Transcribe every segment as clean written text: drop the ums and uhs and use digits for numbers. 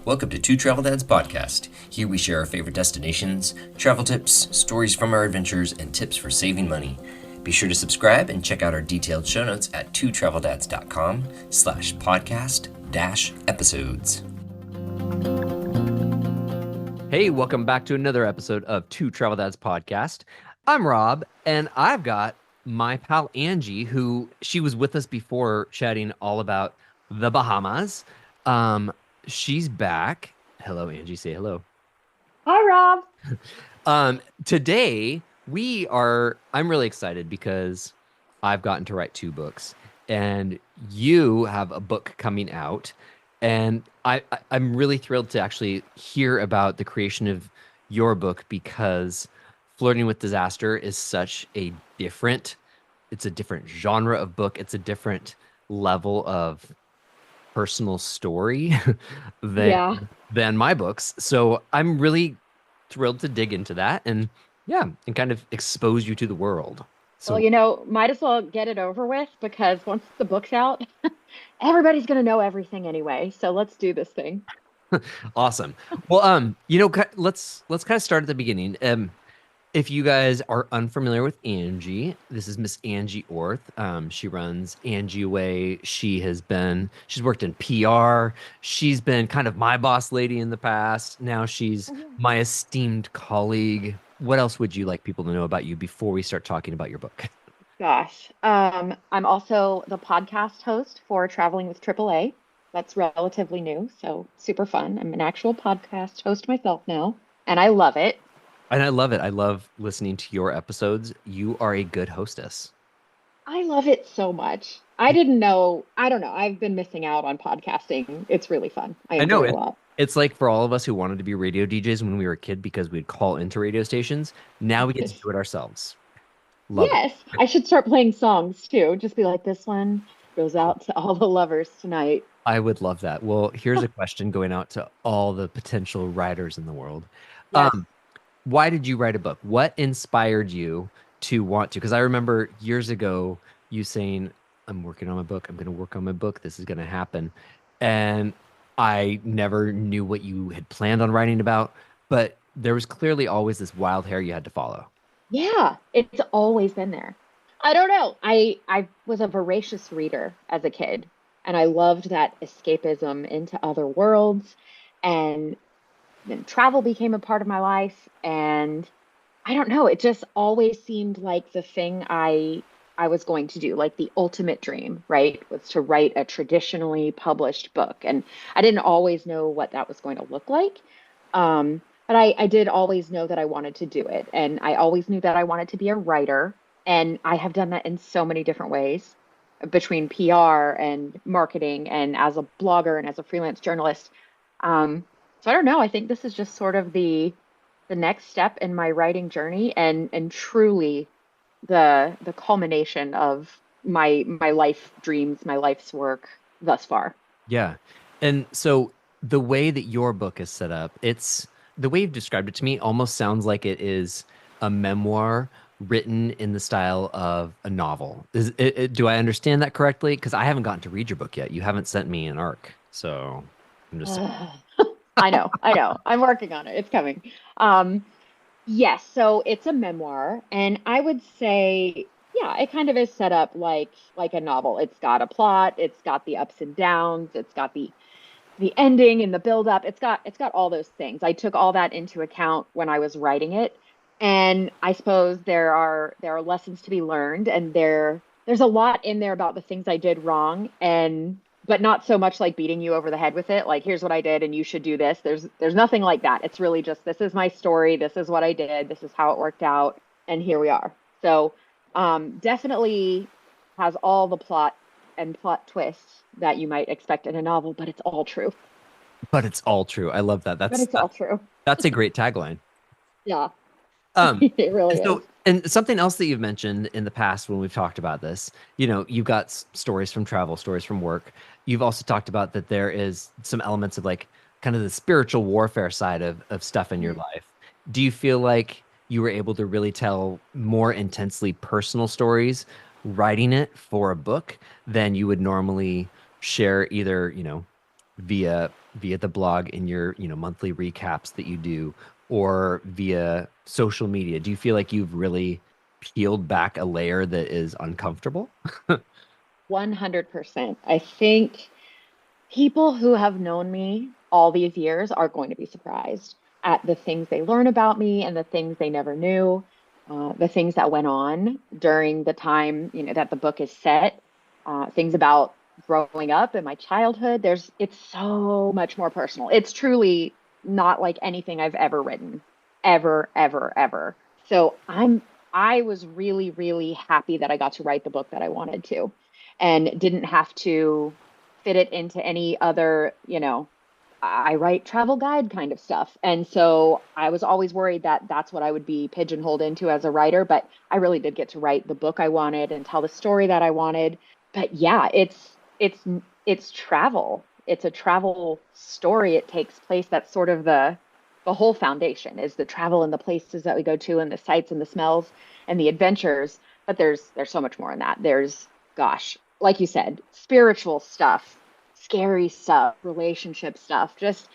Welcome to Two Travel Dads Podcast. Here we share our favorite destinations, travel tips, stories from our adventures, and tips for saving money. Be sure to subscribe and check out our detailed show notes at twotraveldads.com/podcast-episodes. Hey, welcome back to another episode of Two Travel Dads Podcast. I'm Rob, and I've got my pal Angie, who she was with us before chatting all about the Bahamas. She's back. Hello, Angie. Say hello. Hi, Rob. Today I'm really excited because I've gotten to write two books, and you have a book coming out, and I'm really thrilled to actually hear about the creation of your book because Flirting with Disaster is such a it's a different genre of book. It's a different level of personal story Yeah. than my books. So I'm really thrilled to dig into that and kind of expose you to the world. Well, So might as well get it over with because once the book's out, everybody's going to know everything anyway. So let's do this thing. awesome. Well, let's kind of start at the beginning. If you guys are unfamiliar with Angie, this is Miss Angie Orth. She runs Angie Away. She's worked in PR. She's been kind of my boss lady in the past. Now she's my esteemed colleague. What else would you like people to know about you before we start talking about your book? Gosh. I'm also the podcast host for Traveling with AAA. That's relatively new, so super fun. I'm an actual podcast host myself now, and I love it. And I love it. I love listening to your episodes. You are a good hostess. I love it so much. I didn't know. I don't know. I've been missing out on podcasting. It's really fun. I I know enjoy it a it. lot. It's like for all of us who wanted to be radio DJs when we were a kid because we'd call into radio stations. Now we get to do it ourselves. Love it. Yes, I should start playing songs too. Just be like, this one goes out to all the lovers tonight. I would love that. Well, here's a question going out to all the potential writers in the world. Yes. Um, why did you write a book? What inspired you to want to? Because I remember years ago you saying, I'm working on my book. I'm going to work on my book. This is going to happen. And I never knew what you had planned on writing about, but there was clearly always this wild hair you had to follow. Yeah, it's always been there. I don't know. I was a voracious reader as a kid, and I loved that escapism into other worlds, and then travel became a part of my life, and I don't know, it just always seemed like the thing I was going to do, like the ultimate dream, right? Was to write a traditionally published book. And I didn't always know what that was going to look like. But I did always know that I wanted to do it. And I always knew that I wanted to be a writer. And I have done that in so many different ways between PR and marketing and as a blogger and as a freelance journalist. So I don't know. I think this is just sort of the next step in my writing journey and truly the culmination of my life dreams, my life's work thus far. Yeah. And so the way that your book is set up, the way you've described it to me almost sounds like it is a memoir written in the style of a novel. Do I understand that correctly? Because I haven't gotten to read your book yet. You haven't sent me an arc. So I'm just saying. I know. I'm working on it. It's coming. Yes, so it's a memoir, and I would say, yeah, it kind of is set up like a novel. It's got a plot, it's got the ups and downs, it's got the ending and the build up. It's got all those things. I took all that into account when I was writing it, and I suppose there are lessons to be learned, and there's a lot in there about the things I did wrong, and but not so much like beating you over the head with it, like here's what I did and you should do this. There's nothing like that. It's really just this is my story, this is what I did, this is how it worked out, and here we are. So definitely has all the plot and plot twists that you might expect in a novel, but it's all true. But it's all true. I love that. But it's all true. That's a great tagline. Yeah. Um, It really is. and something else that you've mentioned in the past when we've talked about this, you've got stories from travel, stories from work. You've also talked about that there is some elements of like kind of the spiritual warfare side of stuff in your Mhm. life. Do you feel like you were able to really tell more intensely personal stories writing it for a book than you would normally share either, via the blog in your, monthly recaps that you do, or via social media? Do you feel like you've really peeled back a layer that is uncomfortable? 100%. I think people who have known me all these years are going to be surprised at the things they learn about me and the things they never knew, the things that went on during the time, that the book is set, things about growing up in my childhood. It's so much more personal. It's truly not like anything I've ever written, ever, ever, ever. So I was really, really happy that I got to write the book that I wanted to and didn't have to fit it into any other, I write travel guide kind of stuff. And so I was always worried that that's what I would be pigeonholed into as a writer, but I really did get to write the book I wanted and tell the story that I wanted. But yeah, it's travel. It's a travel story. It takes place. That's sort of the whole foundation is the travel and the places that we go to and the sights and the smells and the adventures. But there's so much more in that. There's, gosh, like you said, spiritual stuff, scary stuff, relationship stuff, just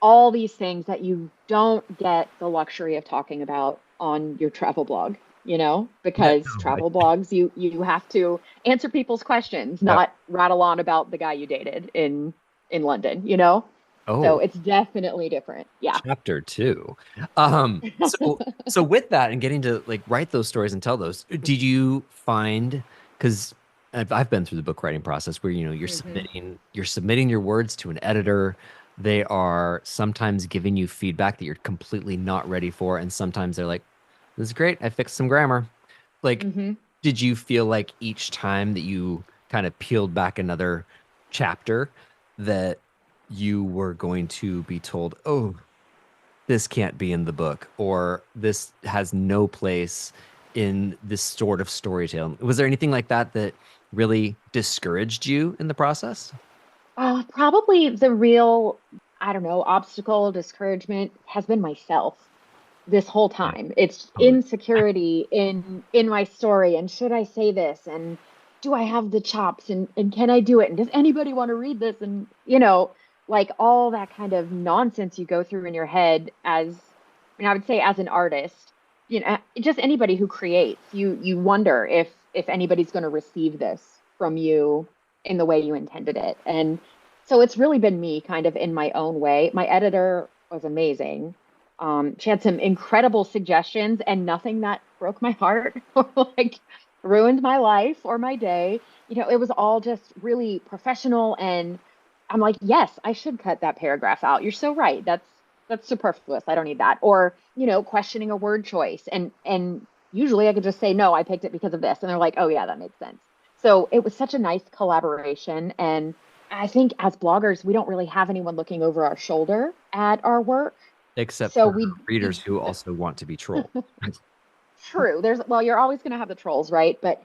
all these things that you don't get the luxury of talking about on your travel blog, No, because travel blogs, you have to answer people's questions, yeah. not rattle on about the guy you dated in London. So Oh, it's definitely different. Yeah. chapter two. So with that and getting to like write those stories and tell those, did you find, because I've been through the book writing process where you're Hmm. submitting your words to an editor. They are sometimes giving you feedback that you're completely not ready for, and sometimes they're like, "This is great. I fixed some grammar." Like, Hmm. did you feel like each time that you kind of peeled back another chapter that you were going to be told, "Oh, this can't be in the book," or "This has no place in this sort of storytelling"? Was there anything like that that really discouraged you in the process? Probably the real, I don't know, obstacle, discouragement has been myself this whole Yeah, time. It's totally. insecurity in my story, and should I say this, and do I have the chops, and can I do it, and does anybody want to read this, and like all that kind of nonsense you go through in your head as, I mean, I would say as an artist, just anybody who creates, you wonder if anybody's going to receive this from you in the way you intended it. And so it's really been me kind of in my own way. My editor was amazing. She had some incredible suggestions and nothing that broke my heart or like ruined my life or my day. It was all just really professional. And I'm like, yes, I should cut that paragraph out. You're so right. That's superfluous. I don't need that. Or, questioning a word choice. And usually I could just say, no, I picked it because of this. And they're like, oh yeah, that makes sense. So it was such a nice collaboration. And I think as bloggers, we don't really have anyone looking over our shoulder at our work. Except So for we readers who also want to be trolled. true. Well, you're always going to have the trolls, right? But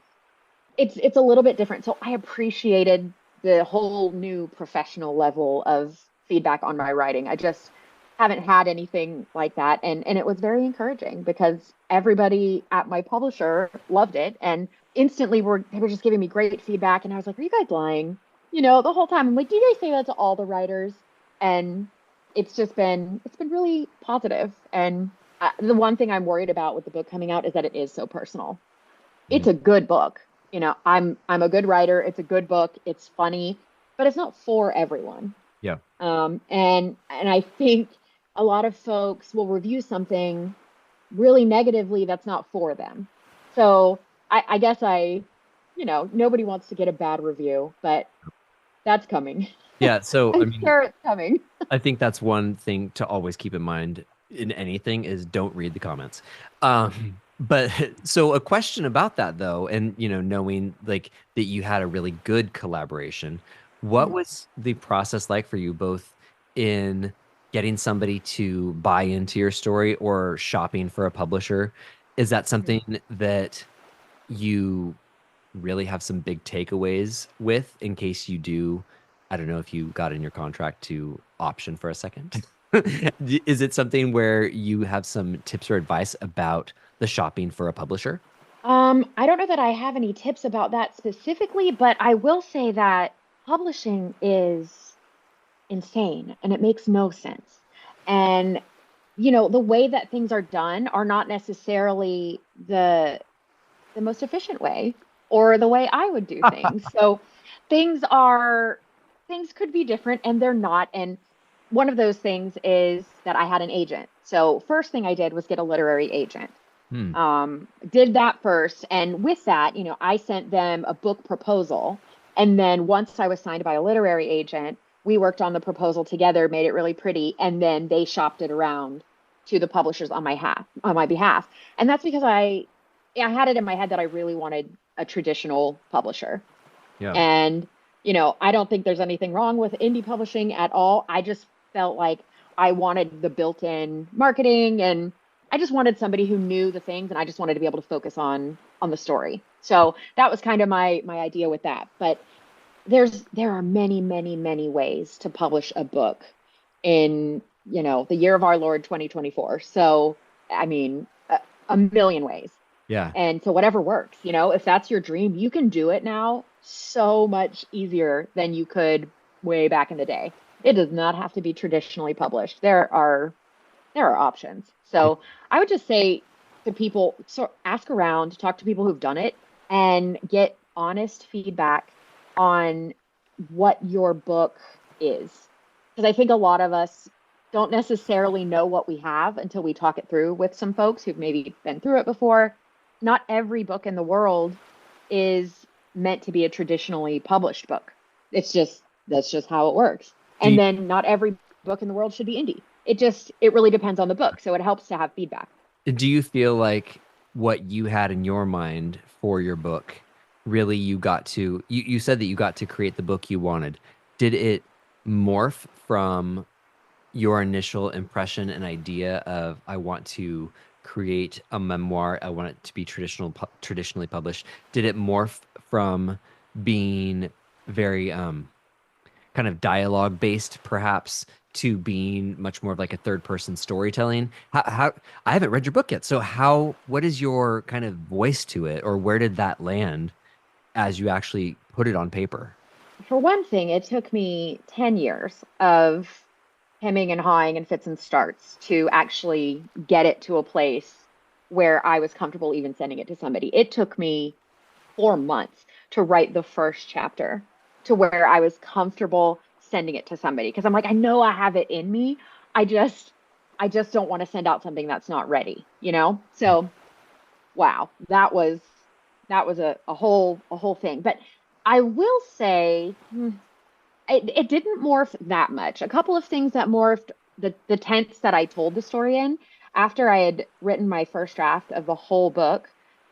it's a little bit different. So I appreciated the whole new professional level of feedback on my writing. I just haven't had anything like that, and it was very encouraging because everybody at my publisher loved it and instantly they were just giving me great feedback, and I was like, "Are you guys lying?" The whole time I'm like, "Do you guys say that to all the writers?" And it's been really positive. And the one thing I'm worried about with the book coming out is that it is so personal. Mm, It's a good book. I'm a good writer. It's a good book. It's funny, but it's not for everyone. yeah. And I think a lot of folks will review something really negatively that's not for them. So I guess nobody wants to get a bad review, but that's coming. Yeah. So, I I'm mean, sure it's coming. I think that's one thing to always keep in mind in anything is don't read the comments. But so a question about that though, and knowing like that you had a really good collaboration, what Mhm. was the process like for you both in getting somebody to buy into your story or shopping for a publisher? Is that Mhm. something that you really have some big takeaways with in case you do? I don't know if you got in your contract to option for a second. Is it something where you have some tips or advice about the shopping for a publisher? I don't know that I have any tips about that specifically, but I will say that publishing is insane and it makes no sense. And the way that things are done are not necessarily the most efficient way or the way I would do things. So things are things could be different and they're not. And one of those things is that I had an agent. So first thing I did was get a literary agent. Hmm. Did that first. And with that, I sent them a book proposal. And then once I was signed by a literary agent, we worked on the proposal together, made it really pretty, and then they shopped it around to the publishers on my behalf. And that's because I had it in my head that I really wanted a traditional publisher. Yeah. And, I don't think there's anything wrong with indie publishing at all. I just felt like I wanted the built-in marketing and I just wanted somebody who knew the things and I just wanted to be able to focus on the story. So that was kind of my idea with that. But there are many, many, many ways to publish a book in, the year of our Lord 2024. So, I mean, a million ways. Yeah. And so whatever works, if that's your dream, you can do it now so much easier than you could way back in the day. It does not have to be traditionally published. There are options. So I would just say to people, so ask around, talk to people who've done it, and get honest feedback on what your book is. Because I think a lot of us don't necessarily know what we have until we talk it through with some folks who've maybe been through it before. Not every book in the world is meant to be a traditionally published book. That's just how it works. Do And you, then not every book in the world should be indie. It really depends on the book. So it helps to have feedback. do you feel like what you had in your mind for your book, really you said that you got to create the book you wanted. Did it morph from your initial impression and idea of I want to create a memoir, I want it to be traditionally published? Did it morph from being very kind of dialogue based perhaps to being much more of like a third person storytelling? How I haven't read your book yet, so what is your kind of voice to it, or where did that land as you actually put it on paper? For one thing, it took me 10 years of hemming and hawing and fits and starts to actually get it to a place where I was comfortable even sending it to somebody. It took me 4 months to write the first chapter to where I was comfortable sending it to somebody because I'm like, I know I have it in me. I just I just don't want to send out something that's not ready, you know? So wow, that was a whole thing. But I will say it didn't morph that much. A couple of things that morphed the tense that I told the story in after I had written my first draft of the whole book.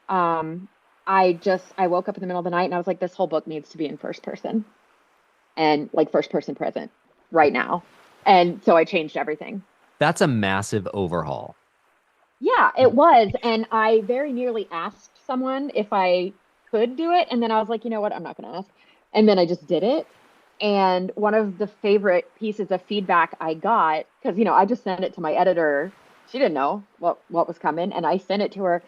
Um, I woke up in the middle of the night and I was like, this whole book needs to be in first person and like first person present right now. And so I changed everything. That's a massive overhaul. Yeah, it was. And I very nearly asked someone if I could do it. And then I was like, you know what? I'm not going to ask. And then I just did it. And one of the favorite pieces of feedback I got, because, I just sent it to my editor. She didn't know what was coming. And I sent it to her.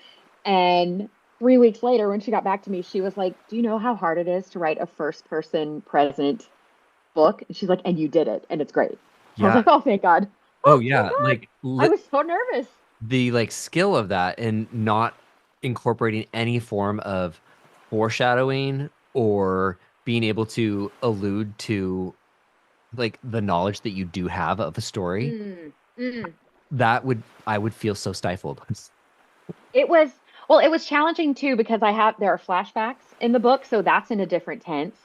And 3 weeks later, when she got back to me, she was like, do you know how hard it is to write a first person present book? And she's like, and you did it. And it's great. I was Yeah. like, oh, thank God. Oh Oh, thank yeah. God. Like I was so nervous. the like skill of that and not incorporating any form of foreshadowing or being able to allude to like the knowledge that you do have of a story, Mm, mm. I would feel so stifled. It was, well, it was challenging too because there are flashbacks in the book, so that's in a different tense.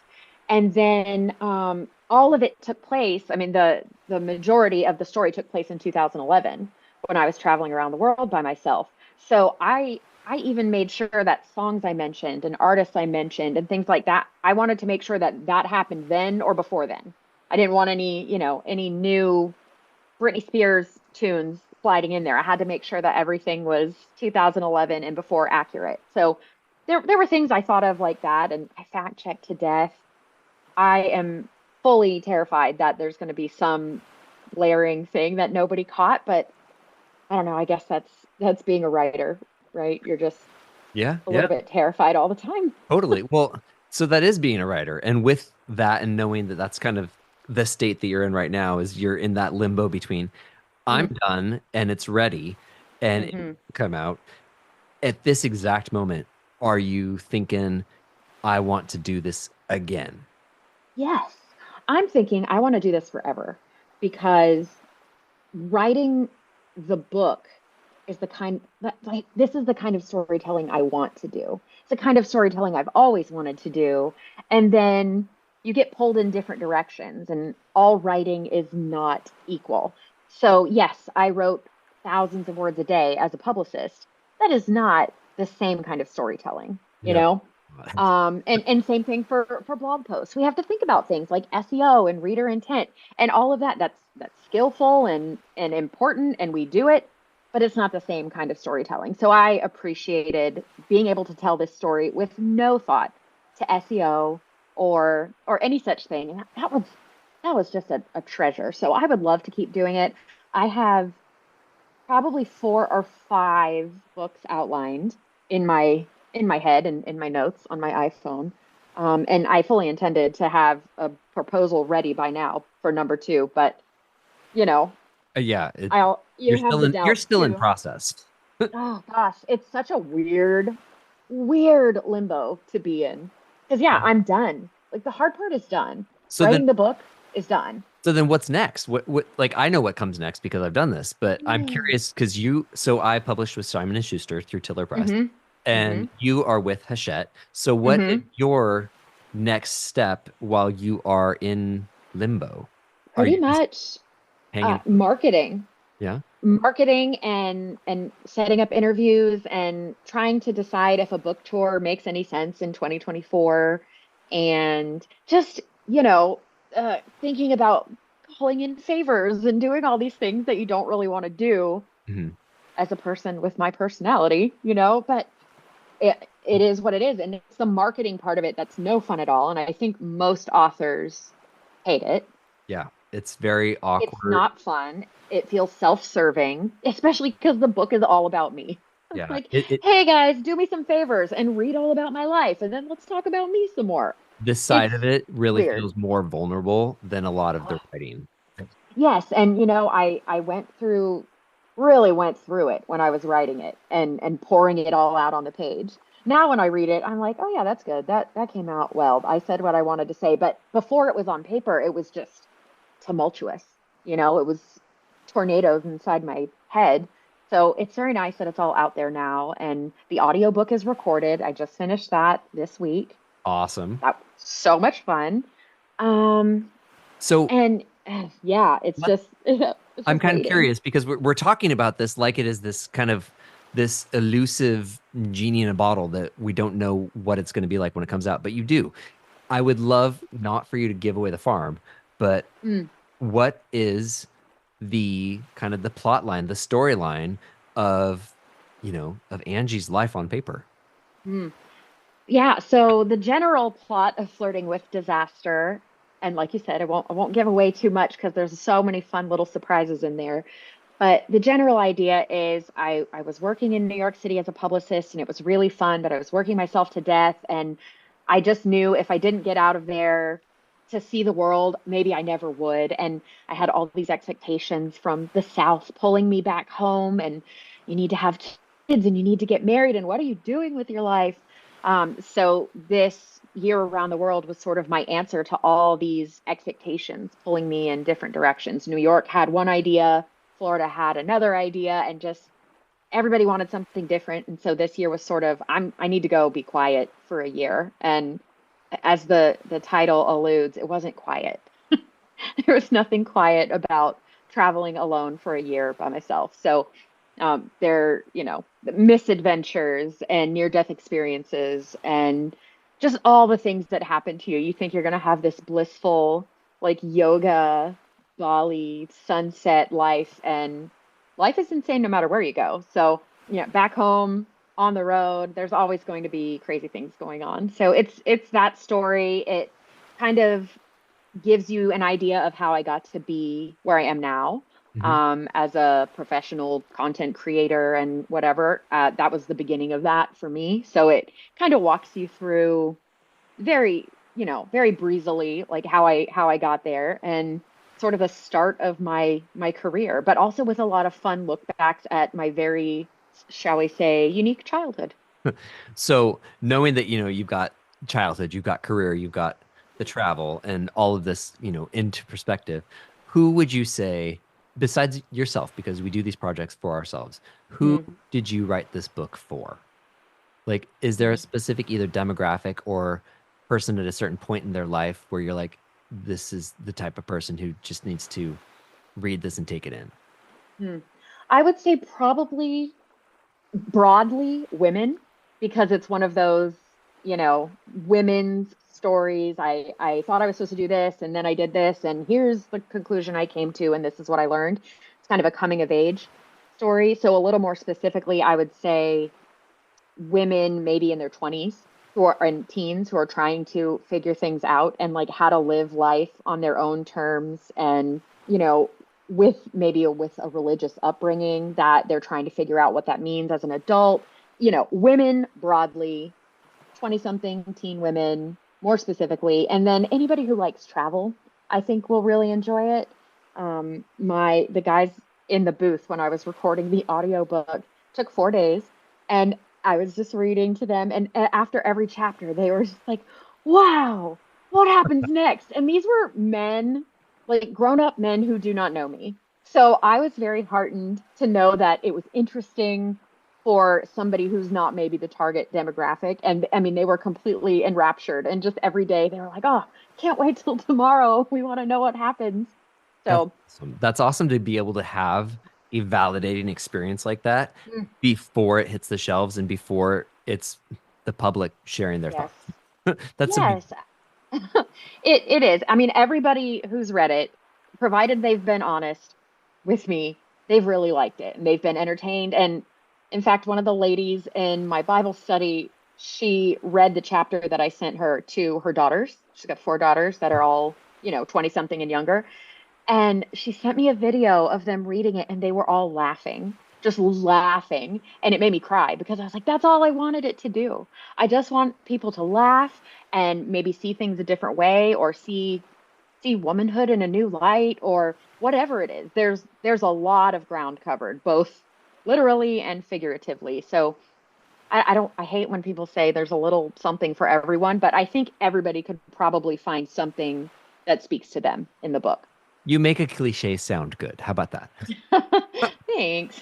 And then all of it took place, I mean, the majority of the story took place in 2011 when I was traveling around the world by myself. So I even made sure that songs I mentioned and artists I mentioned and things like that, I wanted to make sure that that happened then or before then. I didn't want any new Britney Spears tunes sliding in there. I had to make sure that everything was 2011 and before accurate. So there were things I thought of like that, and I fact checked to death. I am fully terrified that there's going to be some glaring thing that nobody caught, but I don't know. I guess that's being a writer, right? You're just Yeah, a yeah, little bit terrified all the time. totally. Well, so that is being a writer, and with that, and knowing that that's kind of the state that you're in right now is you're in that limbo between I'm Mm, done and it's ready and it hmm will come out. At this exact moment, are you thinking, I want to do this again? Yes. I'm thinking I want to do this forever because writing the book is the kind that like this is the kind of storytelling I want to do. It's the kind of storytelling I've always wanted to do. And then you get pulled in different directions, and all writing is not equal. So, yes, I wrote thousands of words a day as a publicist. That is not the same kind of storytelling, you No. know? And same thing for blog posts. We have to think about things like SEO and reader intent and all of that. That's skillful and important, and we do it, but it's not the same kind of storytelling. So I appreciated being able to tell this story with no thought to SEO or any such thing. And that was just a treasure. So I would love to keep doing it. I have probably 4 or 5 books outlined in my head and in my notes on my iPhone. And I fully intended to have a proposal ready by now for number 2, but you know, Yeah, you have the you're doubts still in too. process. Oh gosh, it's such a weird limbo to be in. Because yeah, I'm done. Like the hard part is done. So then Writing the book is done. so then what's next? What like I know what comes next because I've done this, but I'm Mm. curious because so I published with Simon and Schuster through Tiller Press Mm-hmm. Mm-hmm. and you are with Hachette. So what is Mm-hmm. your next step while you are in limbo? Are Pretty you just much hanging? marketing. Yeah. Marketing and setting up interviews and trying to decide if a book tour makes any sense in 2024 and just thinking about calling in favors and doing all these things that you don't really want to do Mhm. as a person with my personality, but it is what it is, and it's the marketing part of it that's no fun at all, and I think most authors hate it. Yeah. It's very It's awkward. not fun. It feels self-serving, especially because the book is all about me. It's Yeah. like, hey guys, do me some favors and read all about my life, and then let's talk about me some more. This It's side of it really weird. feels more vulnerable than a lot of the writing. Yes, and I really went through it when I was writing it and pouring it all out on the page. Now when I read it, I'm like, oh yeah, that's good. That came out well. I said what I wanted to say, but before it was on paper, it was just tumultuous. It was tornadoes inside my head. So it's very nice that it's all out there now. And the audiobook is recorded. I just finished that this week. Awesome. That was so much fun. Um, So and yeah, it's what just it's I'm just kind of waiting. curious because we're talking about this like it is this kind of this elusive genie in a bottle that we don't know what it's going to be like when it comes out, but you do. I would love not for you to give away the farm, but Mm, what is the kind of the plot line, the storyline of, of Angie's life on paper? mm. Yeah, so the general plot of Flirting with Disaster, and like you said, I won't give away too much because there's so many fun little surprises in there. But the general idea is I was working in New York City as a publicist and it was really fun, but I was working myself to death. And I just knew if I didn't get out of there to see the world, maybe I never would. And I had all these expectations from the South pulling me back home. And you need to have kids and you need to get married. And what are you doing with your life? So this year around the world was sort of my answer to all these expectations pulling me in different directions. New York had one idea. Florida had another idea, and just everybody wanted something different. And so this year was sort of I need to go be quiet for a year. And as the title alludes, it wasn't quiet. There was nothing quiet about traveling alone for a year by myself. So there, misadventures and near-death experiences and just all the things that happen to you. You think you're going to have this blissful, like yoga, Bali, sunset life, and life is insane no matter where you go. So, back home on the road, there's always going to be crazy things going on. So it's that story. It kind of gives you an idea of how I got to be where I am now, Hmm. as a professional content creator and whatever. That was the beginning of that for me. So it kind of walks you through very very breezily, like how I got there, and sort of a start of my career, but also with a lot of fun look backs at my very, shall we say, unique childhood. So knowing that, you've got childhood, you've got career, you've got the travel and all of this, into perspective, who would you say, besides yourself, because we do these projects for ourselves, who Mm, did you write this book for? Like, is there a mm, specific either demographic or person at a certain point in their life where you're like, this is the type of person who just needs to read this and take it in? mm. I would say probably broadly women, because it's one of those, women's stories. I thought I was supposed to do this and then I did this and here's the conclusion I came to and this is what I learned. It's kind of a coming of age story. So a little more specifically, I would say women maybe in their 20s who are and teens who are trying to figure things out and like how to live life on their own terms, and with a religious upbringing that they're trying to figure out what that means as an adult. Women broadly, 20 something teen women more specifically, and then anybody who likes travel, I think will really enjoy it. My the guys in the booth when I was recording the audiobook took 4 days, and I was just reading to them, and after every chapter they were just like, wow, what happens next? And these were men, like grown-up men who do not know me. So I was very heartened to know that it was interesting for somebody who's not maybe the target demographic. And I mean, they were completely enraptured. And just every day they were like, oh, can't wait till tomorrow. We want to know what happens. That's So, awesome. That's awesome to be able to have a validating experience like that mm, before it hits the shelves and before it's the public sharing their yes, thoughts. That's a big, yes, it is. I mean, everybody who's read it, provided they've been honest with me, they've really liked it and they've been entertained. And in fact, one of the ladies in my Bible study, she read the chapter that I sent her to her daughters. She's got four daughters that are all, 20 something and younger. And she sent me a video of them reading it and they were all laughing, just laughing. And it made me cry because I was like, that's all I wanted it to do. I just want people to laugh and maybe see things a different way, or see womanhood in a new light, or whatever it is. There's a lot of ground covered, both literally and figuratively. So I hate when people say there's a little something for everyone, but I think everybody could probably find something that speaks to them in the book. you make a cliche sound good. How about that? Thanks.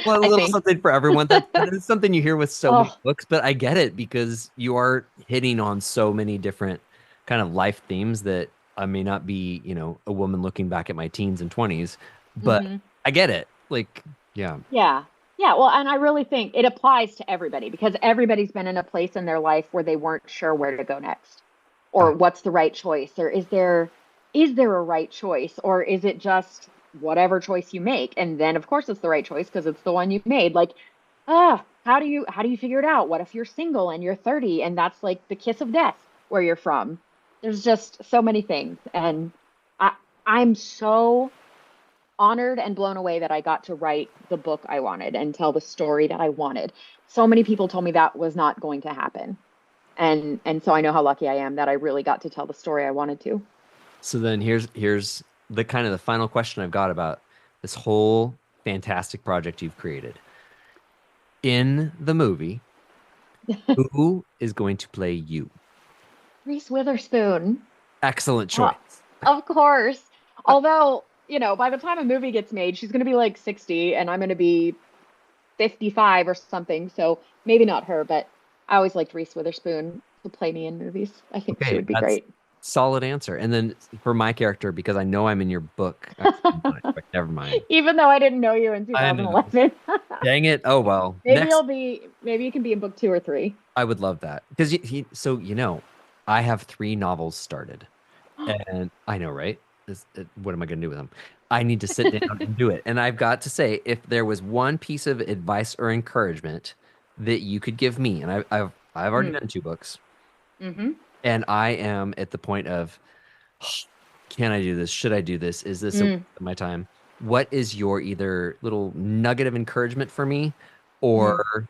Well, a I little think. something for everyone. That is something you hear with so many Oh, books, but I get it because you are hitting on so many different kind of life themes that I may not be, a woman looking back at my teens and 20s, but hmm, I get it. Like, yeah. yeah. Yeah. Well, and I really think it applies to everybody because everybody's been in a place in their life where they weren't sure where to go next, or Ah, what's the right choice, or is there a right choice, or is it just whatever choice you make? And then of course it's the right choice because it's the one you made. Like, how do you figure it out? What if you're single and you're 30 and that's like the kiss of death where you're from? There's just so many things. And I I'm so honored and blown away that I got to write the book I wanted and tell the story that I wanted. So many people told me that was not going to happen. And so I know how lucky I am that I really got to tell the story I wanted to. so then here's the kind of the final question I've got about this whole fantastic project you've created. In the movie, who is going to play you? Reese Witherspoon. Excellent Uh, choice. of course. Although, by the time a movie gets made, she's going to be like 60 and I'm going to be 55 or something. So maybe not her, but I always liked Reese Witherspoon to play me in movies. I think she Okay, would be that's great. solid answer. And then for my character, because I know I'm in your book, actually not, but never mind. Even though I didn't know you in I know. 2011. Dang it. Oh well. Next, Maybe you can be in book two or three. I would love that because so I have three novels started, and I know, right? What am I going to do with them? I need to sit down and do it. And I've got to say, if there was one piece of advice or encouragement that you could give me, and I've already Mm, done two books, hmm, and I am at the point of, can I do this? Should I do this? Is this a waste mm, of my time? What is your either little nugget of encouragement for me, mm. or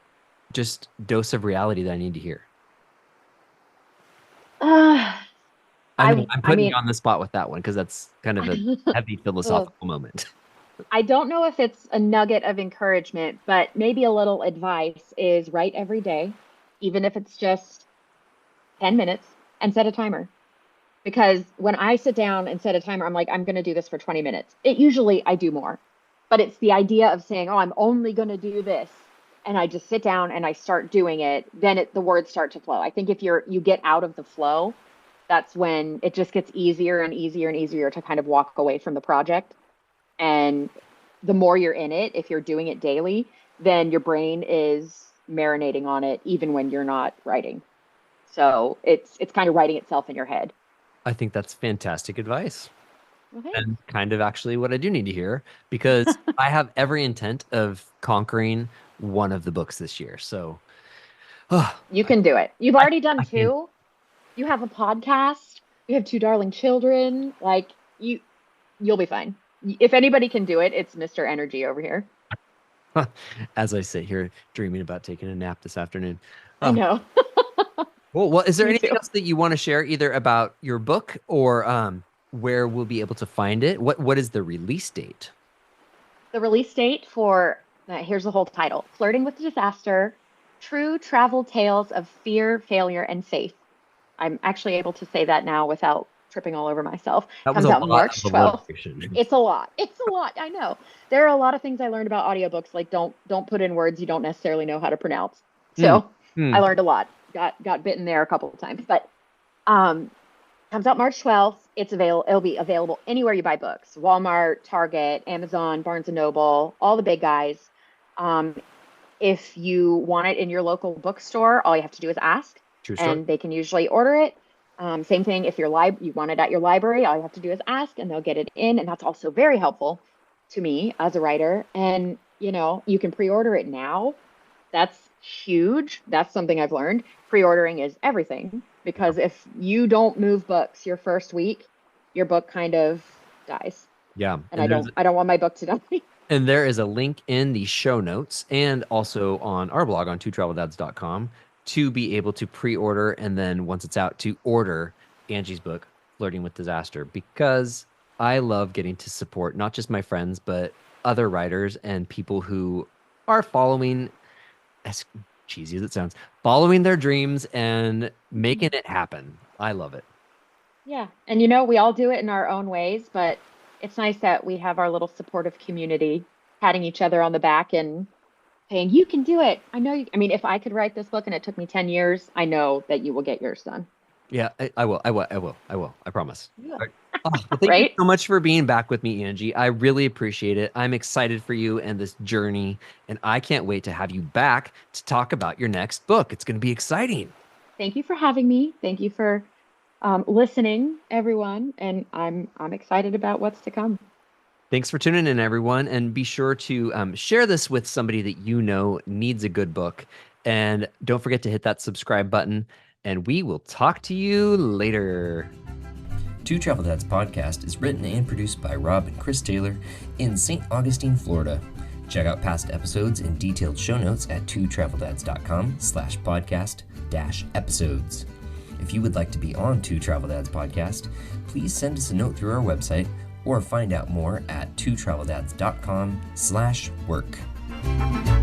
just dose of reality that I need to hear? Uh, I know I'm I putting you mean, on the spot with that one because that's kind of a heavy ugh. philosophical moment. I don't know if it's a nugget of encouragement, but maybe a little advice is write every day, even if it's just 10 minutes, and set a timer. Because when I sit down and set a timer, I'm like, I'm going to do this for 20 minutes. It usually I do more, but it's the idea of saying, oh, I'm only going to do this. And I just sit down and I start doing it. Then the words start to flow. I think if you get out of the flow, that's when it just gets easier and easier and easier to kind of walk away from the project. And the more you're in it, if you're doing it daily, then your brain is marinating on it even when you're not writing. So it's kind of writing itself in your head. I think that's fantastic advice Well, thanks. and kind of actually what I do need to hear because I have every intent of conquering one of the books this year. So, oh, You can do it. You've I, already done I can. two. You have a podcast. You have two darling children. Like you'll be fine. If anybody can do it, it's Mr. Energy over here. As I sit here dreaming about taking a nap this afternoon. I Oh, know. well, is there Me anything too. else that you want to share either about your book or where we'll be able to find it? What is the release date? The release date for here's the whole title: Flirting with Disaster: True Travel Tales of Fear, Failure, and Faith. I'm actually able to say that now without tripping all over myself. That was Comes a out lot of March 12th. alliteration. It's a lot. It's a lot. I know. There are a lot of things I learned about audiobooks, like don't put in words you don't necessarily know how to pronounce. Hmm. So I Hmm. learned a lot. Got bitten there a couple of times. But um comes out March 12th. It'll be available anywhere you buy books. Walmart, Target, Amazon, Barnes and Noble, all the big guys. Um, if you want it in your local bookstore, all you have to do is ask, True story. and they can usually order it. Same thing if you want it at your library, all you have to do is ask, and they'll get it in, and that's also very helpful to me as a writer. And you can pre-order it now. That's huge. That's something I've learned. Pre-ordering is everything because if you don't move books your first week, your book kind of dies. Yeah. And I don't want my book to die. And there is a link in the show notes and also on our blog on twotraveldads.com to be able to pre-order and then once it's out to order Angie's book, Flirting with Disaster, because I love getting to support not just my friends, but other writers and people who are following, as cheesy as it sounds, following their dreams and making it happen. I love it. Yeah. And we all do it in our own ways, but it's nice that we have our little supportive community patting each other on the back and saying, you can do it. I know you, I mean, if I could write this book and it took me 10 years, I know that you will get yours done. Yeah, I will. I will. I will. I will. I promise. Yeah. All right. Oh, well, thank you Right? so much for being back with me, Angie. I really appreciate it. I'm excited for you and this journey, and I can't wait to have you back to talk about your next book. It's going to be exciting. Thank you for having me. Thank you for listening, everyone. And I'm excited about what's to come. Thanks for tuning in, everyone, and be sure to share this with somebody that you know needs a good book. And don't forget to hit that subscribe button, and we will talk to you later. Two Travel Dads podcast is written and produced by Rob and Chris Taylor in St. Augustine, Florida. Check out past episodes and detailed show notes at twotraveldads.com/podcast-episodes. If you would like to be on Two Travel Dads podcast, please send us a note through our website or find out more at twotraveldads.com/work.